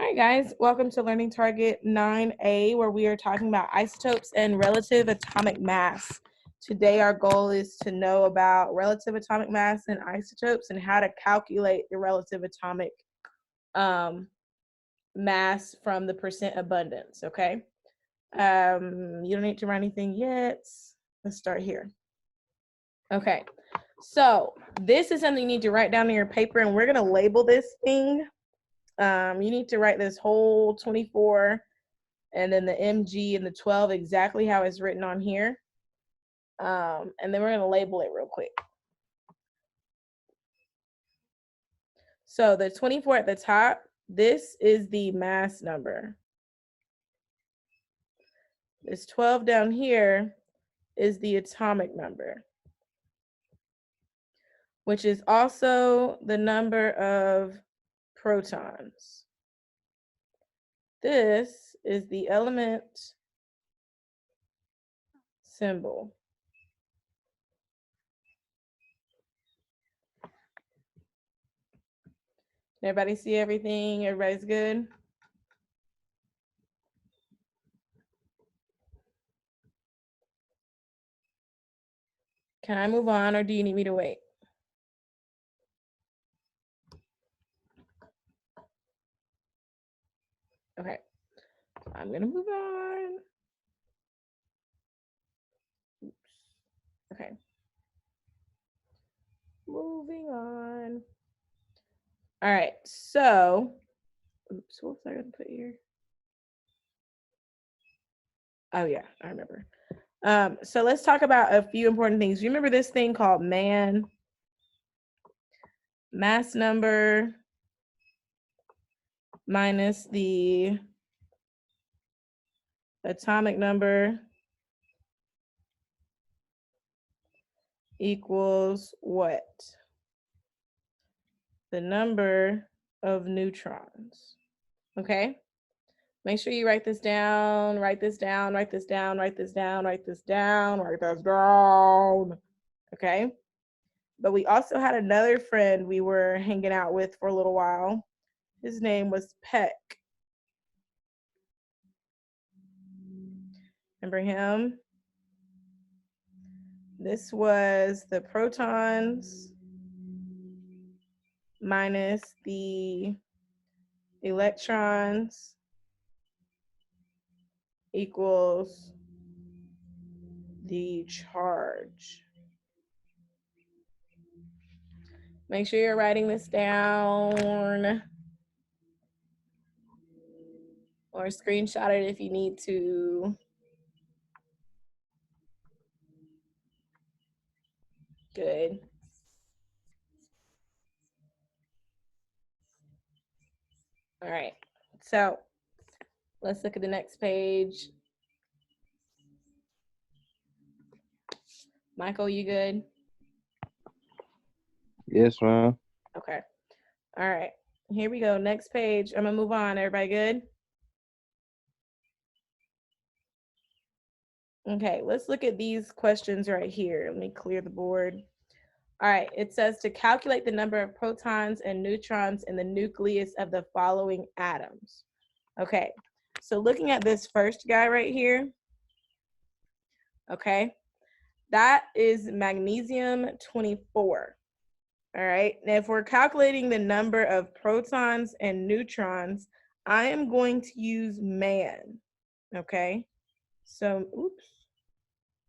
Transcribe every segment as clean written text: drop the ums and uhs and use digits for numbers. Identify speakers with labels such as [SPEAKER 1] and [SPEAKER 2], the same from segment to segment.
[SPEAKER 1] right, guys, welcome to Learning Target 9A, where we are talking about isotopes and relative atomic mass. Today, our goal is to know about relative atomic mass and isotopes and how to calculate the relative atomic mass from the percent abundance, okay? You don't need to write anything yet. Let's start here. Okay, so this is something you need to write down in your paper, and we're going to label this thing. You need to write this whole 24 and then the mg and the 12 exactly how it's written on here. And then we're going to label it real quick. So the 24 at the top, this is the mass number. This 12 down here is the atomic number, which is also the number of protons. This is the element symbol. Everybody see everything? Everybody's good? Can I move on, or do you need me to wait? Okay, I'm gonna move on. Oops. Okay, moving on. All right, so, oops, what was I gonna put here? Oh yeah, I remember. So let's talk about a few important things. You remember this thing called man? Mass number minus the atomic number equals what? The number of neutrons. Okay? Make sure you write this down, write this down, write this down, write this down, write this down, write this down. Okay? But we also had another friend we were hanging out with for a little while. His name was Peck. Remember him? This was the protons minus the electrons equals the charge. Make sure you're writing this down or screenshot it if you need to. Good. All right, so let's look at the next page. Michael, you good?
[SPEAKER 2] Yes, ma'am.
[SPEAKER 1] Okay. All right, here we go. Next page. I'm gonna move on. Everybody good? Okay, let's look at these questions right here. Let me clear the board. All right, it says to calculate the number of protons and neutrons in the nucleus of the following atoms. Okay, so looking at this first guy right here, okay, that is magnesium 24. All right, now if we're calculating the number of protons and neutrons, I am going to use man, okay? So, oops,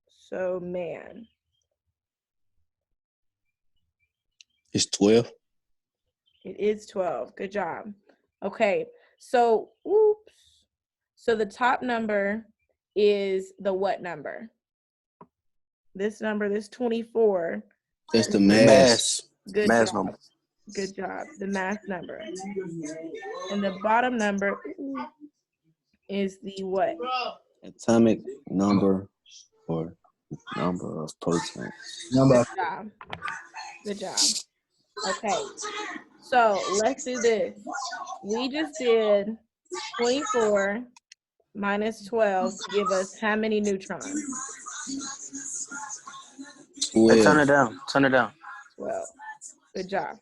[SPEAKER 1] so man.
[SPEAKER 3] It's 12.
[SPEAKER 1] It is 12. Good job. Okay, so oops. So the top number is the what number? This number, this 24.
[SPEAKER 3] That's the mass.
[SPEAKER 1] Good
[SPEAKER 3] mass
[SPEAKER 1] job.
[SPEAKER 3] number.
[SPEAKER 1] Good job. The mass number. And the bottom number is the what?
[SPEAKER 2] Atomic number or number of protons.
[SPEAKER 1] Good job. Good job. Okay, so let's do this. We just did 24 minus 12 to give us how many neutrons?
[SPEAKER 3] 12.
[SPEAKER 4] Hey, turn it down. Turn it down.
[SPEAKER 1] 12. Good job.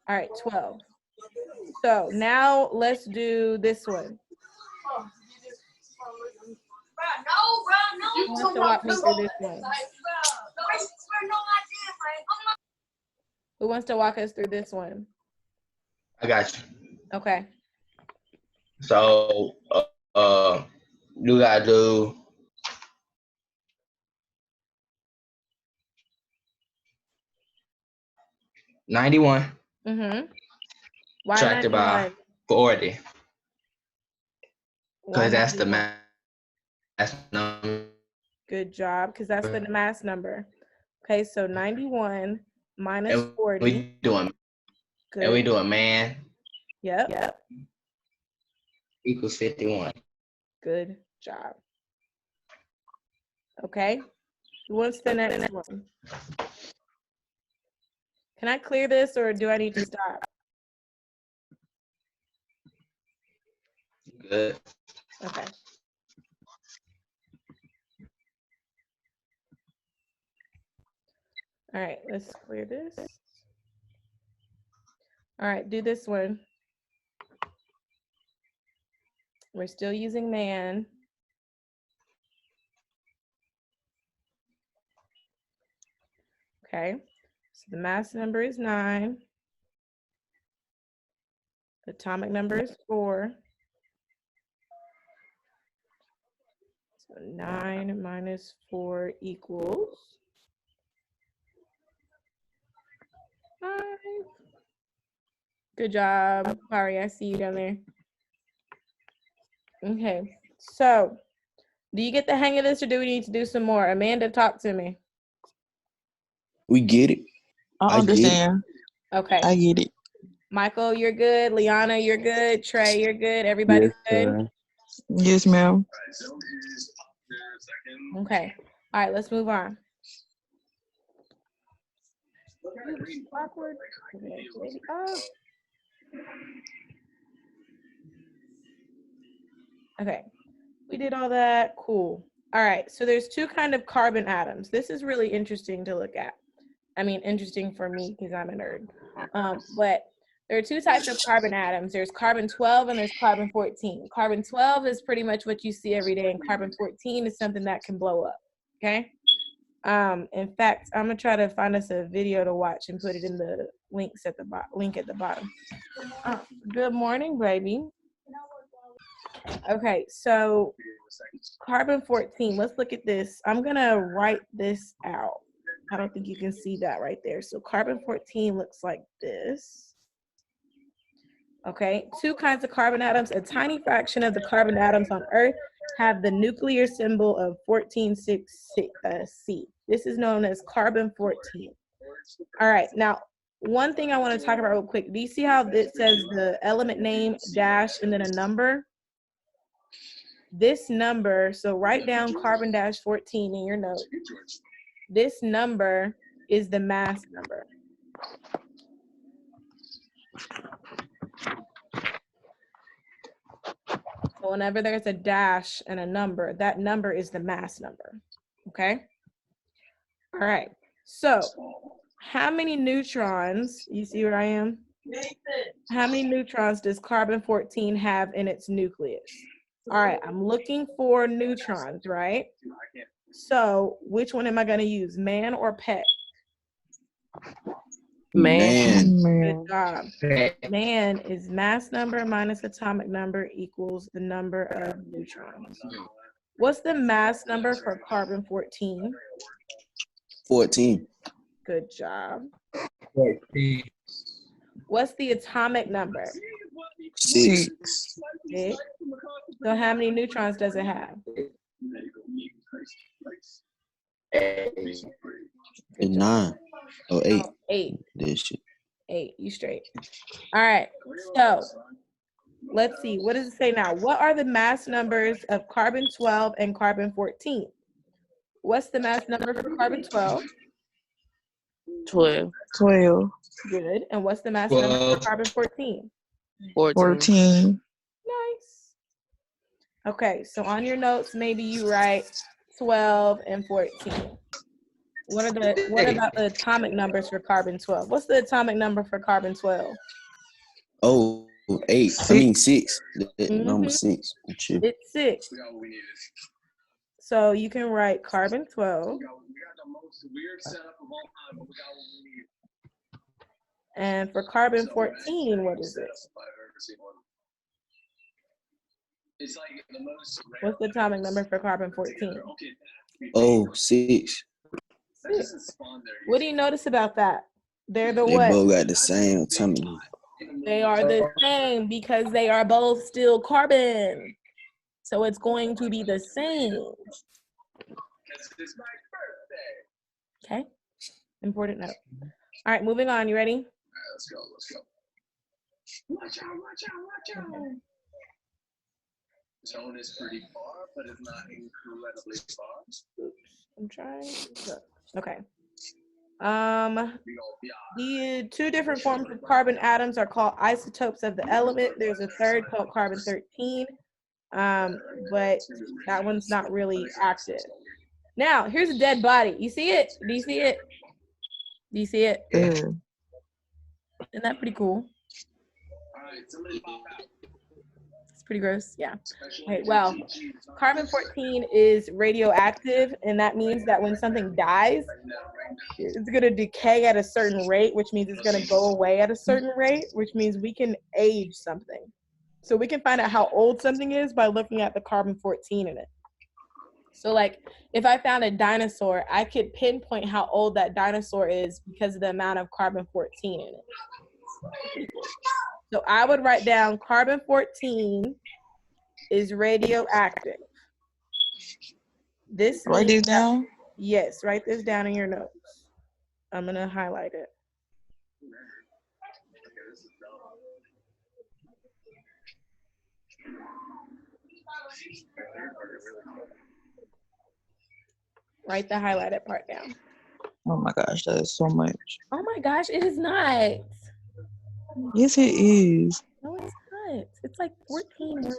[SPEAKER 1] All right, 12. So now let's do this one. Who wants to walk me through this one? Who wants to walk us through this one?
[SPEAKER 4] I got you.
[SPEAKER 1] Okay.
[SPEAKER 4] So, you gotta do 91
[SPEAKER 1] Mm-hmm. Why
[SPEAKER 4] subtracted by
[SPEAKER 1] 91?
[SPEAKER 4] 40,
[SPEAKER 1] Why
[SPEAKER 4] because that's the
[SPEAKER 1] 91?
[SPEAKER 4] mass number.
[SPEAKER 1] Good job, because that's the mass number. Okay, so 91 minus
[SPEAKER 4] And
[SPEAKER 1] 40.
[SPEAKER 4] we doing man
[SPEAKER 1] Yep.
[SPEAKER 4] equals 51.
[SPEAKER 1] Good job. Okay. What's the next one? Can I clear this or do I need to stop?
[SPEAKER 4] Good.
[SPEAKER 1] Okay. All right, let's clear this. All right, do this one. We're still using man. Okay, so the mass number is 9. The atomic number is 4. So 9 minus 4 equals 5. Good job, Kari. I see you down there. Okay, so do you get the hang of this or do we need to do some more? Amanda, talk to me.
[SPEAKER 3] We get it.
[SPEAKER 5] I understand.
[SPEAKER 1] Okay.
[SPEAKER 5] I get it.
[SPEAKER 1] Michael, you're good. Liana, you're good. Trey, you're good. Everybody good?
[SPEAKER 5] Yes, ma'am.
[SPEAKER 1] Okay. All right, let's move on. Awkward. Okay, we did all that. Cool. All right, so there's 2 kind of carbon atoms. This is really interesting to look at. I mean, interesting for me because I'm a nerd. But there are 2 types of carbon atoms. There's carbon 12 and there's carbon 14. Carbon 12 is pretty much what you see every day, and carbon 14 is something that can blow up. Okay. In fact, I'm gonna try to find us a video to watch and put it in the links at the link at the bottom. Good morning, baby. Okay, so carbon 14. Let's look at this. I'm gonna write this out. I don't think you can see that right there. So carbon 14 looks like this. Okay, 2 kinds of carbon atoms. A tiny fraction of the carbon atoms on Earth have the nuclear symbol of 14-6C. This is known as carbon 14. All right, now one thing I want to talk about real quick. Do you see how it says the element name dash and then a number? This number, so write down carbon dash 14 in your notes. This number is the mass number. So whenever there's a dash and a number, that number is the mass number, okay? All right, so how many neutrons, you see where I am? How many neutrons does carbon 14 have in its nucleus? All right, I'm looking for neutrons, right? So which one am I gonna use, man or pet?
[SPEAKER 3] Man.
[SPEAKER 1] Good job. Man is mass number minus atomic number equals the number of neutrons. What's the mass number for carbon 14?
[SPEAKER 3] 14.
[SPEAKER 1] Good job.
[SPEAKER 4] 14.
[SPEAKER 1] What's the atomic number?
[SPEAKER 3] 6.
[SPEAKER 1] 6. So how many neutrons does it have?
[SPEAKER 3] 9 or 8.
[SPEAKER 1] Oh, 8.
[SPEAKER 3] This shit.
[SPEAKER 1] 8. You straight. All right. So let's see. What does it say now? What are the mass numbers of carbon 12 and carbon 14? What's the mass number for carbon 12?
[SPEAKER 5] 12.
[SPEAKER 1] Good. And what's the mass number for carbon 14?
[SPEAKER 5] 14.
[SPEAKER 1] Nice. Okay, so on your notes, maybe you write 12 and 14. What about the atomic numbers for carbon 12? What's the atomic number for carbon 12?
[SPEAKER 3] Oh. 8. I mean 6. Number
[SPEAKER 1] Mhm.
[SPEAKER 3] 6. Sure.
[SPEAKER 1] It's 6. So you can write carbon 12. And for carbon 14, what is it? What's the atomic number for carbon 14?
[SPEAKER 3] Oh, 6.
[SPEAKER 1] 6. What do you notice about that? They're the
[SPEAKER 3] They
[SPEAKER 1] what?
[SPEAKER 3] both got the same atomic number.
[SPEAKER 1] They are the same because they are both still carbon. So it's going to be the same. Okay, important note. All right, moving on. You ready? Let's go. Watch out. Zone is pretty far, but it's not incredibly far. Oops, I'm trying. Okay. The two different forms of carbon atoms are called isotopes of the element. There's a third called carbon 13, but that one's not really active. Now, here's a dead body. You see it? Do you see it? Do you see it?
[SPEAKER 5] Yeah.
[SPEAKER 1] Isn't that pretty cool? It's pretty gross. Yeah. Okay, well, carbon 14 is radioactive, and that means that when something dies, it's going to decay at a certain rate, which means it's going to go away at a certain rate, which means we can age something. So we can find out how old something is by looking at the carbon 14 in it. So like if I found a dinosaur, I could pinpoint how old that dinosaur is because of the amount of carbon 14 in it. So I would write down carbon 14 is radioactive. This
[SPEAKER 5] Write
[SPEAKER 1] means
[SPEAKER 5] this down.
[SPEAKER 1] yes, write this down in your notes. I'm going to highlight it. Write the highlighted part down.
[SPEAKER 5] Oh my gosh, that is so much.
[SPEAKER 1] Oh my gosh, it is not.
[SPEAKER 5] Yes, it is.
[SPEAKER 1] No, it's not. It's like 14 words.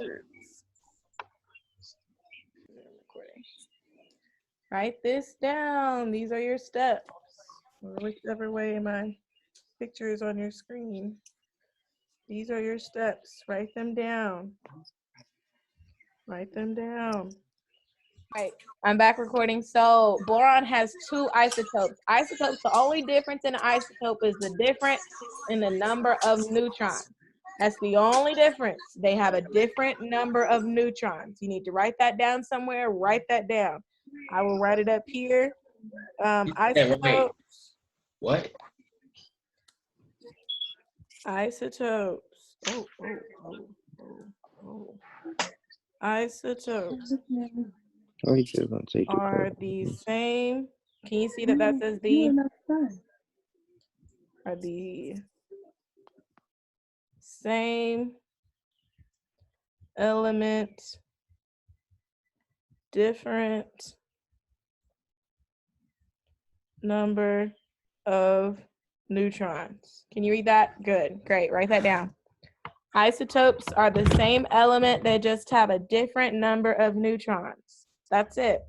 [SPEAKER 1] Write this down. These are your steps. Or whichever way my picture is on your screen. These are your steps. Write them down. Write them down. All right, I'm back recording. So boron has 2 isotopes. Isotopes, the only difference in an isotope is the difference in the number of neutrons. That's the only difference. They have a different number of neutrons. You need to write that down somewhere. Write that down. I will write it up here. Isotopes.
[SPEAKER 4] What?
[SPEAKER 1] Isotopes. Isotopes are the same. Can you see that that says the? Are the same element, different number of neutrons. Can you read that? Good, great, write that down. Isotopes are the same element, they just have a different number of neutrons. That's it.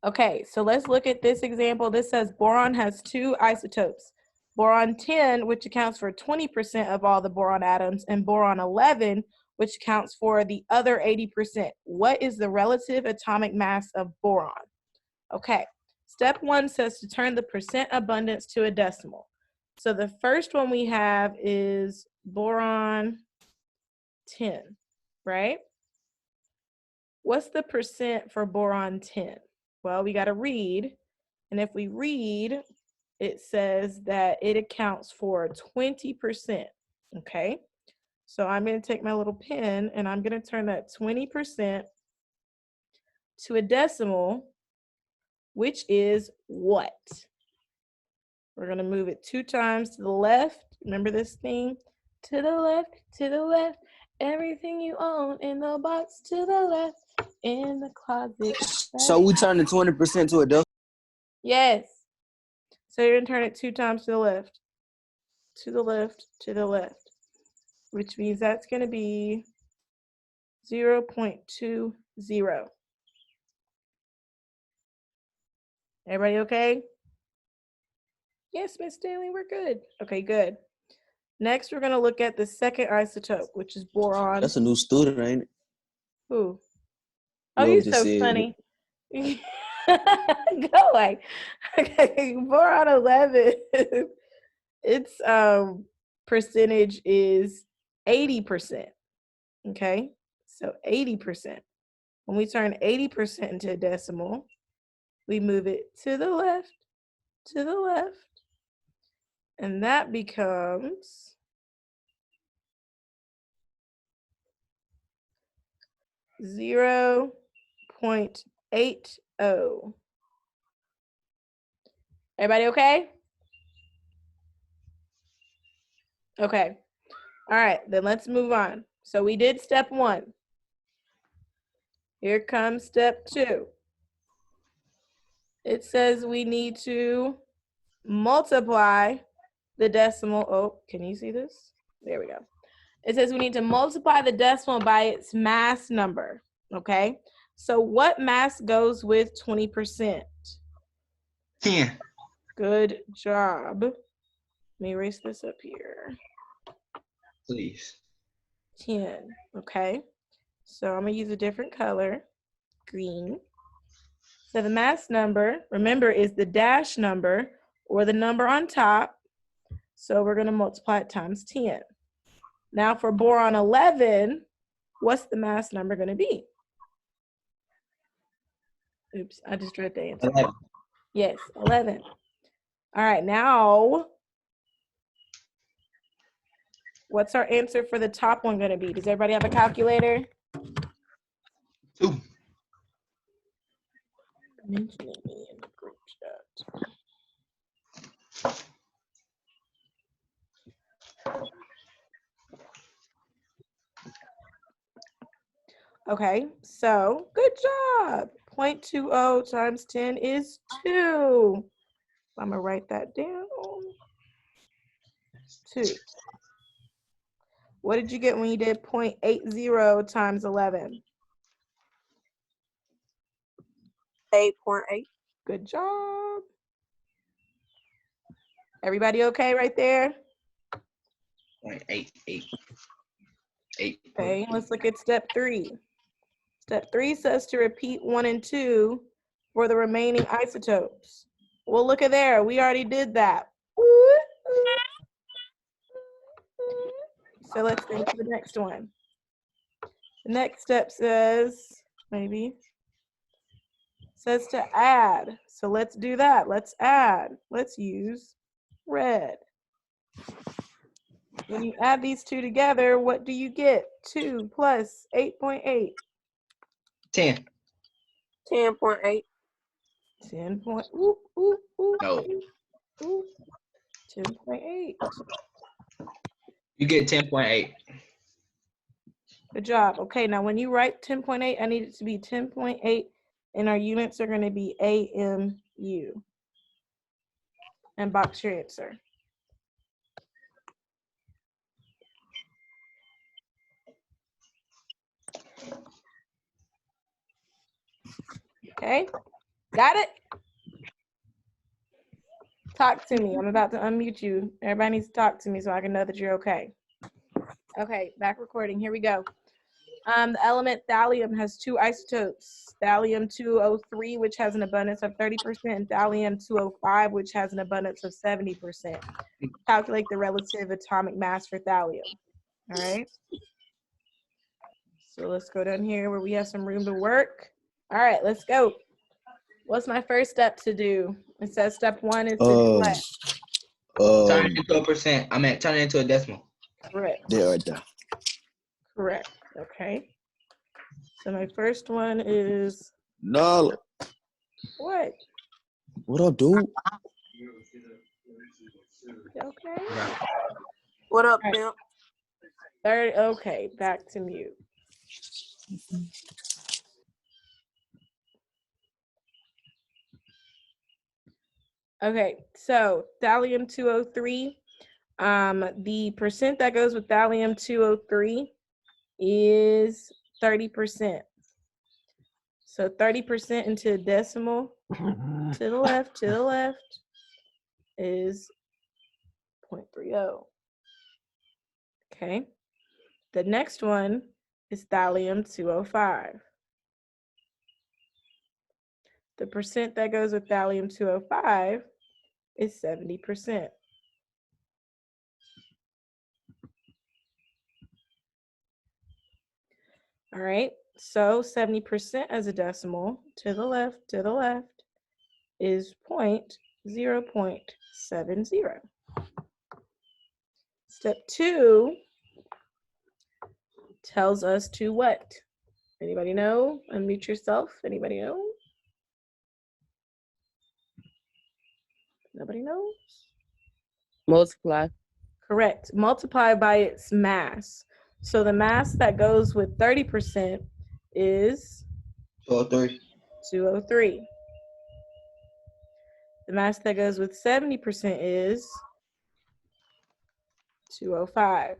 [SPEAKER 1] Okay, so let's look at this example. This says boron has 2 isotopes. Boron 10, which accounts for 20% of all the boron atoms, and boron 11, which accounts for the other 80%. What is the relative atomic mass of boron? Okay, step 1 says to turn the percent abundance to a decimal. So the first one we have is boron 10, right? What's the percent for boron 10? Well, we got to read. And if we read, it says that it accounts for 20%. Okay. So I'm going to take my little pen and I'm going to turn that 20% to a decimal, which is what? We're going to move it 2 times to the left. Remember this thing? To the left, to the left. Everything you own in the box to the left, in the closet.
[SPEAKER 3] So we turn the 20% to a decimal.
[SPEAKER 1] Yes. So you're going to turn it 2 times to the left. To the left, to the left. Which means that's going to be 0.20. Everybody okay? Yes, Miss Stanley, we're good. Okay, good. Next, we're going to look at the second isotope, which is boron.
[SPEAKER 3] That's a new student, ain't it?
[SPEAKER 1] Who? Oh,
[SPEAKER 3] Whoever
[SPEAKER 1] you're
[SPEAKER 3] just
[SPEAKER 1] so
[SPEAKER 3] said it.
[SPEAKER 1] funny. Go away. Okay, boron 11. Its percentage is 80%. Okay, so 80%. When we turn 80% into a decimal, we move it to the left, and that becomes 0.80. Everybody okay? Okay. All right, then let's move on. So we did step 1. Here comes step 2. It says we need to multiply the decimal. Oh, can you see this? There we go. It says we need to multiply the decimal by its mass number, okay? So what mass goes with 20%?
[SPEAKER 4] 10.
[SPEAKER 1] Good job. Let me erase this up here.
[SPEAKER 4] Please.
[SPEAKER 1] 10, okay? So I'm gonna use a different color, green. So the mass number, remember, is the dash number or the number on top. So we're gonna multiply it times 10. Now for boron 11, what's the mass number gonna be? Oops, I just read the answer.
[SPEAKER 4] 11.
[SPEAKER 1] Yes, 11. All right, now, what's our answer for the top one gonna be? Does everybody have a calculator?
[SPEAKER 4] 2.
[SPEAKER 1] Mentioning me in the group chat. Okay, so good job. 0.20 times 10 is 2. I'm gonna write that down. 2. What did you get when you did 0.80 times 11?
[SPEAKER 6] 8.8.
[SPEAKER 1] Good job. Everybody okay right there?
[SPEAKER 4] 0.88. 8.
[SPEAKER 1] Okay, let's look at step 3. Step 3 says to repeat 1 and 2 for the remaining isotopes. Well, look at there. We already did that. So let's go to the next one. The next step says to add. So let's do that. Let's add. Let's use red. When you add these two together, what do you get? 2 plus 8.8.
[SPEAKER 4] 10.
[SPEAKER 6] 10.8.
[SPEAKER 1] 10 point, ooh, ooh, ooh,
[SPEAKER 4] No.
[SPEAKER 1] ooh, 10.8.
[SPEAKER 4] You get 10.8.
[SPEAKER 1] Good job. Okay, now when you write 10.8, I need it to be 10.8, and our units are going to be AMU. And box your answer. Okay, got it? Talk to me. I'm about to unmute you. Everybody needs to talk to me so I can know that you're okay. Okay, back recording. Here we go. The element thallium has 2 isotopes. Thallium-203, which has an abundance of 30%, and thallium-205, which has an abundance of 70%. Calculate the relative atomic mass for thallium. All right. So let's go down here where we have some room to work. All right, let's go. What's my first step to do? It says step 1 is to do what?
[SPEAKER 4] Turn it into a percent. I meant turn it into a decimal.
[SPEAKER 1] Correct.
[SPEAKER 3] There, right there.
[SPEAKER 1] Correct. Okay. So my first one is
[SPEAKER 3] No.
[SPEAKER 1] what?
[SPEAKER 3] What up, dude?
[SPEAKER 1] Okay.
[SPEAKER 6] What up,
[SPEAKER 1] All right.
[SPEAKER 6] pimp?
[SPEAKER 1] Third. Okay. Back to mute. Okay. So thallium-203. The percent that goes with thallium-203 is 30%. So 30% into decimal to the left is 0.30. Okay. The next one is thallium-205. The percent that goes with thallium-205 is 70%. All right, so 70% as a decimal to the left is 0.70. Step 2 tells us to what? Anybody know? Unmute yourself. Anybody know? Nobody knows?
[SPEAKER 7] Multiply.
[SPEAKER 1] Correct. Multiply by its mass. So the mass that goes with 30% is
[SPEAKER 4] 203.
[SPEAKER 1] 203. The mass that goes with 70% is 205.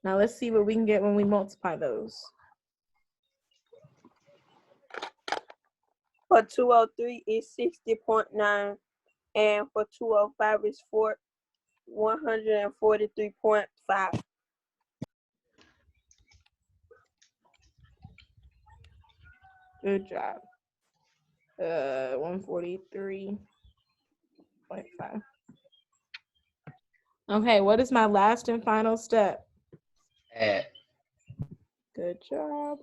[SPEAKER 1] Now let's see what we can get when we multiply those.
[SPEAKER 6] For 203 is 60.9, and for 205 is 143.5.
[SPEAKER 1] Good job. 143.5. Okay, what is my last and final step?
[SPEAKER 4] Add.
[SPEAKER 1] Good job.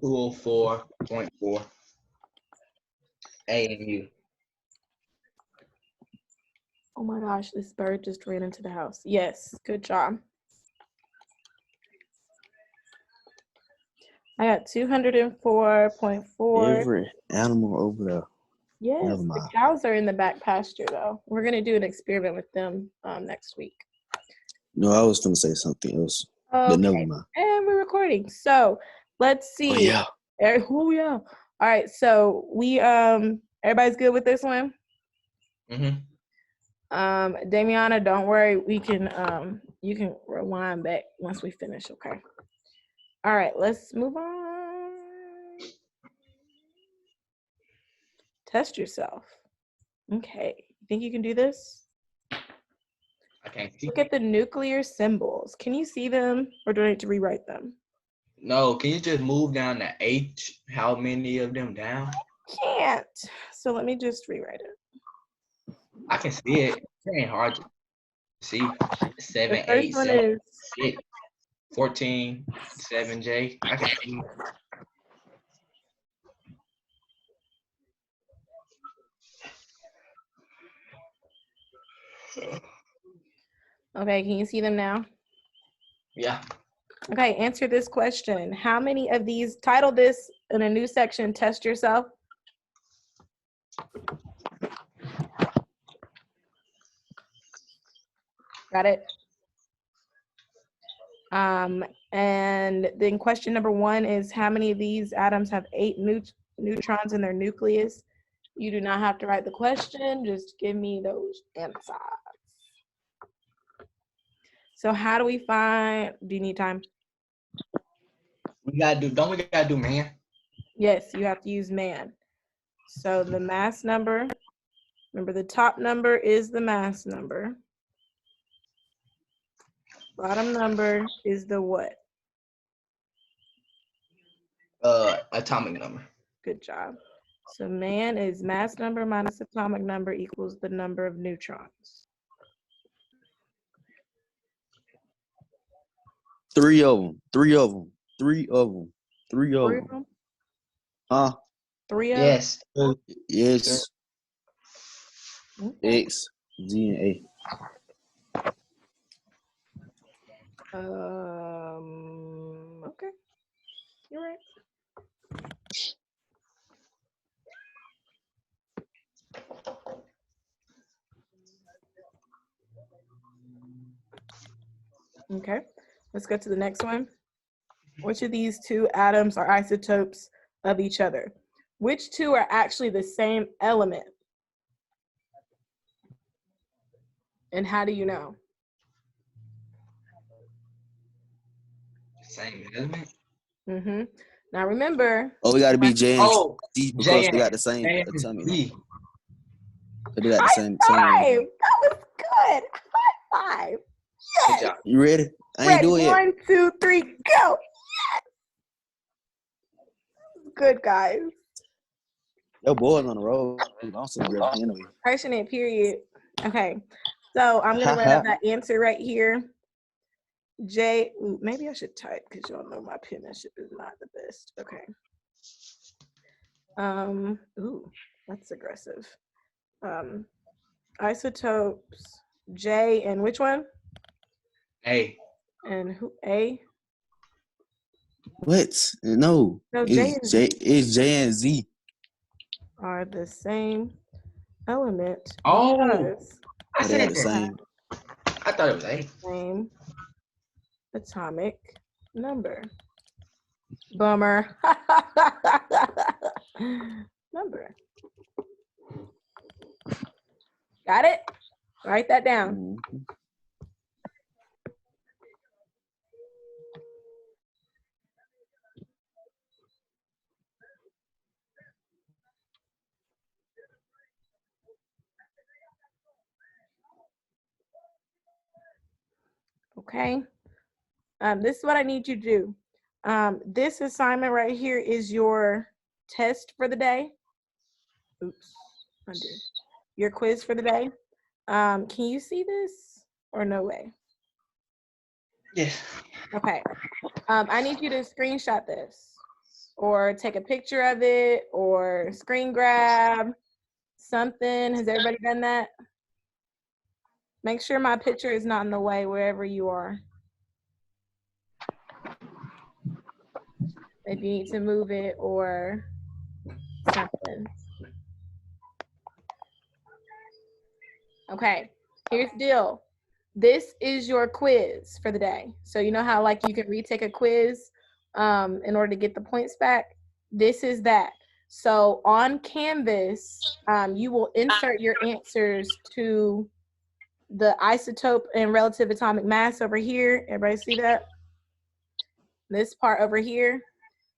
[SPEAKER 4] Rule 4.4. A and U.
[SPEAKER 1] Oh my gosh, this bird just ran into the house. Yes, good job. I got 204.4.
[SPEAKER 3] Every animal over there.
[SPEAKER 1] Yes,
[SPEAKER 3] Never
[SPEAKER 1] the
[SPEAKER 3] mind.
[SPEAKER 1] cows are in the back pasture though. We're gonna do an experiment with them next week.
[SPEAKER 3] No, I was gonna say something else,
[SPEAKER 1] Okay,
[SPEAKER 3] but never mind.
[SPEAKER 1] and we're recording. So let's see.
[SPEAKER 3] Oh yeah.
[SPEAKER 1] Oh yeah. All right. So we everybody's good with this one.
[SPEAKER 4] Mm-hmm.
[SPEAKER 1] Damiana, don't worry. We can you can rewind back once we finish. Okay. All right. Let's move on. Test yourself. Okay. You think you can do this?
[SPEAKER 4] I can't see.
[SPEAKER 1] Look at the nuclear symbols. Can you see them, or do I need to rewrite them?
[SPEAKER 4] No, can you just move down to H? How many of them down?
[SPEAKER 1] Can't. So let me just rewrite it.
[SPEAKER 4] I can see it. It ain't hard to see. 7,
[SPEAKER 1] The
[SPEAKER 4] 8,
[SPEAKER 1] first one
[SPEAKER 4] 7,
[SPEAKER 1] is
[SPEAKER 4] 6, 14, 7J. I can see.
[SPEAKER 1] okay. Can you see them now?
[SPEAKER 4] Yeah.
[SPEAKER 1] Okay, answer this question. How many of these, title this in a new section, test yourself. Got it? And then question number 1 is how many of these atoms have 8 neutrons in their nucleus? You do not have to write the question, just give me those answers. So how do we find, do you need time?
[SPEAKER 4] We gotta do man?
[SPEAKER 1] Yes, you have to use man. So the mass number, remember the top number is the mass number. Bottom number is the what?
[SPEAKER 4] Atomic number.
[SPEAKER 1] Good job. So man is mass number minus atomic number equals the number of neutrons.
[SPEAKER 3] 3 of them. 3 of them. 3 of them. 3 of
[SPEAKER 1] Three of
[SPEAKER 3] them.
[SPEAKER 1] them?
[SPEAKER 3] Huh?
[SPEAKER 1] 3 of
[SPEAKER 4] Yes.
[SPEAKER 3] Yes.
[SPEAKER 1] them? Okay.
[SPEAKER 3] X, Z, and A.
[SPEAKER 1] Okay. You're right. Okay. Let's go to the next one. Which of these 2 atoms are isotopes of each other? Which 2 are actually the same element? And how do you know?
[SPEAKER 4] Same element.
[SPEAKER 1] Mm-hmm. Now remember,
[SPEAKER 3] Oh, we gotta be J and
[SPEAKER 4] Oh,
[SPEAKER 3] C because
[SPEAKER 4] J
[SPEAKER 3] they got the same
[SPEAKER 4] and
[SPEAKER 3] atomic
[SPEAKER 4] C.
[SPEAKER 3] number.
[SPEAKER 2] Put it at the same
[SPEAKER 1] High
[SPEAKER 2] time.
[SPEAKER 1] five. That was good. High five.
[SPEAKER 4] Good job.
[SPEAKER 2] You ready? I ain't
[SPEAKER 1] Ready?
[SPEAKER 2] do it yet.
[SPEAKER 1] 1, 2, 3, go. Good, guys.
[SPEAKER 2] Your boy's on the road. I'm sitting here anyway.
[SPEAKER 1] Crushing it, period. Okay. So I'm going to write up that answer right here. J, ooh, maybe I should type because y'all know my penmanship is not the best. Okay. Ooh, that's aggressive. Isotopes, J, and which one?
[SPEAKER 4] Hey,
[SPEAKER 1] And who, A?
[SPEAKER 2] What? No.
[SPEAKER 1] No, J and
[SPEAKER 2] It's J and Z.
[SPEAKER 1] are the same element
[SPEAKER 4] oh,
[SPEAKER 1] because
[SPEAKER 4] I
[SPEAKER 2] They are
[SPEAKER 4] said
[SPEAKER 2] the
[SPEAKER 4] that.
[SPEAKER 2] same.
[SPEAKER 4] I thought it was A.
[SPEAKER 1] same atomic number. Bummer. Number. Got it? Write that down.
[SPEAKER 2] Mhm.
[SPEAKER 1] Okay. This is what I need you to do. This assignment right here is your test for the day. Oops, undo. Your quiz for the day. Can you see this or no way?
[SPEAKER 4] Yes.
[SPEAKER 1] Okay. I need you to screenshot this or take a picture of it or screen grab something. Has everybody done that? Make sure my picture is not in the way wherever you are. If you need to move it or something. Okay, here's the deal. This is your quiz for the day. So you know how like you can retake a quiz in order to get the points back? This is that. So on Canvas, you will insert your answers to the isotope and relative atomic mass over here. Everybody see that? This part over here.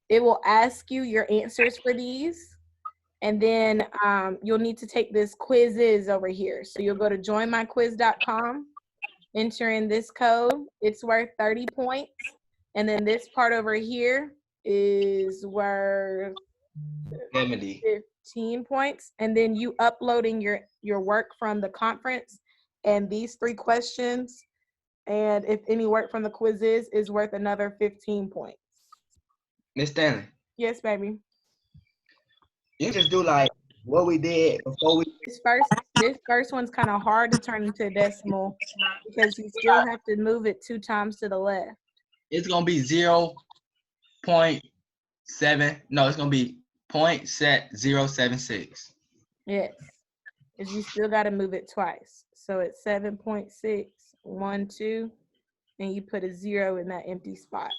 [SPEAKER 1] It will ask you your answers for these. And then you'll need to take this quizzes over here. So you'll go to joinmyquiz.com, enter in this code. It's worth 30 points. And then this part over here is worth
[SPEAKER 4] 70.
[SPEAKER 1] 15 points. And then you uploading your work from the conference and these 3 questions. And if any work from the quizzes is worth another 15 points.
[SPEAKER 4] Miss Stanley,
[SPEAKER 1] Yes, baby.
[SPEAKER 4] you just do like what we did before we.
[SPEAKER 1] This first one's kind of hard to turn into a decimal because you still have to move it 2 times to the left.
[SPEAKER 4] It's gonna be 0.7. No, it's gonna be 0.076.
[SPEAKER 1] Yes, because you still got to move it twice. So it's 7.612, and you put a 0 in that empty spot.